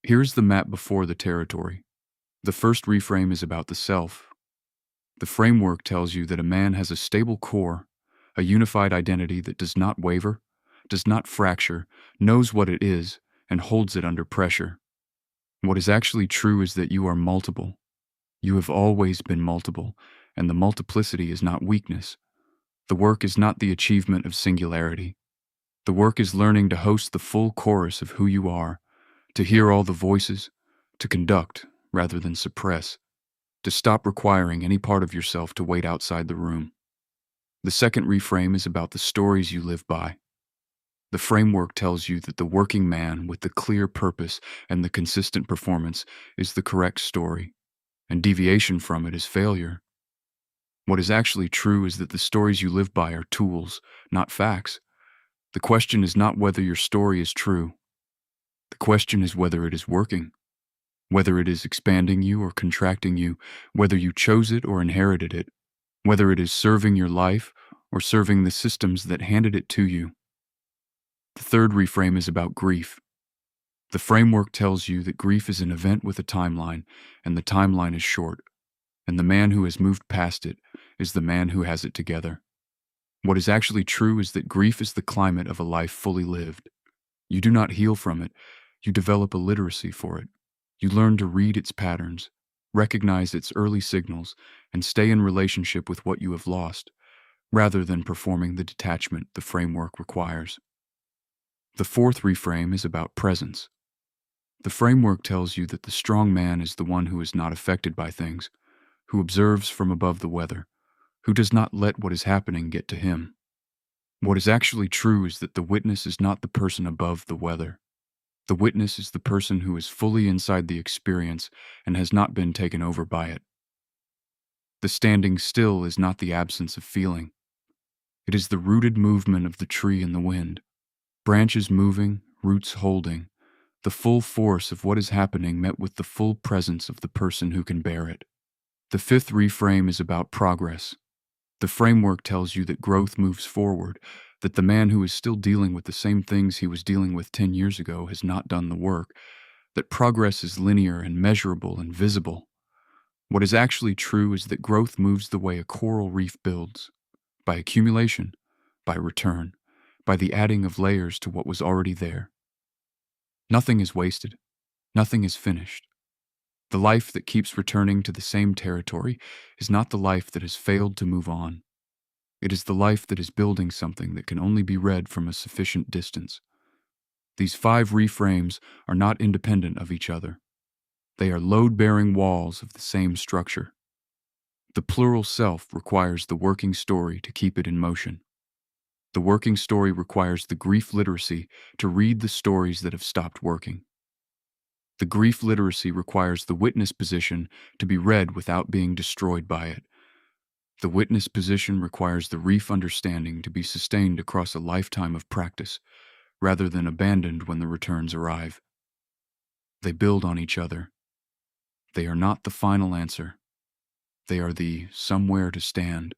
Here's the map before the territory. The first reframe is about the self. The framework tells you that a man has a stable core, a unified identity that does not waver, does not fracture, knows what it is, and holds it under pressure. What is actually true is that you are multiple. You have always been multiple, and the multiplicity is not weakness. The work is not the achievement of singularity. The work is learning to host the full chorus of who you are, to hear all the voices, to conduct rather than suppress, to stop requiring any part of yourself to wait outside the room. The second reframe is about the stories you live by. The framework tells you that the working man with the clear purpose and the consistent performance is the correct story, and deviation from it is failure. What is actually true is that the stories you live by are tools, not facts. The question is not whether your story is true. The question is whether it is working, whether it is expanding you or contracting you, whether you chose it or inherited it, whether it is serving your life or serving the systems that handed it to you. The third reframe is about grief. The framework tells you that grief is an event with a timeline, and the timeline is short, and the man who has moved past it is the man who has it together. What is actually true is that grief is the climate of a life fully lived. You do not heal from it, you develop a literacy for it. You learn to read its patterns, recognize its early signals, and stay in relationship with what you have lost, rather than performing the detachment the framework requires. The fourth reframe is about presence. The framework tells you that the strong man is the one who is not affected by things, who observes from above the weather, who does not let what is happening get to him. What is actually true is that the witness is not the person above the weather. The witness is the person who is fully inside the experience and has not been taken over by it. The standing still is not the absence of feeling. It is the rooted movement of the tree in the wind, branches moving, roots holding, the full force of what is happening met with the full presence of the person who can bear it. The fifth reframe is about progress. The framework tells you that growth moves forward, that the man who is still dealing with the same things he was dealing with 10 years ago has not done the work, that progress is linear and measurable and visible. What is actually true is that growth moves the way a coral reef builds, by accumulation, by return, by the adding of layers to what was already there. Nothing is wasted. Nothing is finished. The life that keeps returning to the same territory is not the life that has failed to move on. It is the life that is building something that can only be read from a sufficient distance. These 5 reframes are not independent of each other. They are load-bearing walls of the same structure. The plural self requires the working story to keep it in motion. The working story requires the grief literacy to read the stories that have stopped working. The grief literacy requires the witness position to be read without being destroyed by it. The witness position requires the reef understanding to be sustained across a lifetime of practice, rather than abandoned when the returns arrive. They build on each other. They are not the final answer. They are the somewhere to stand.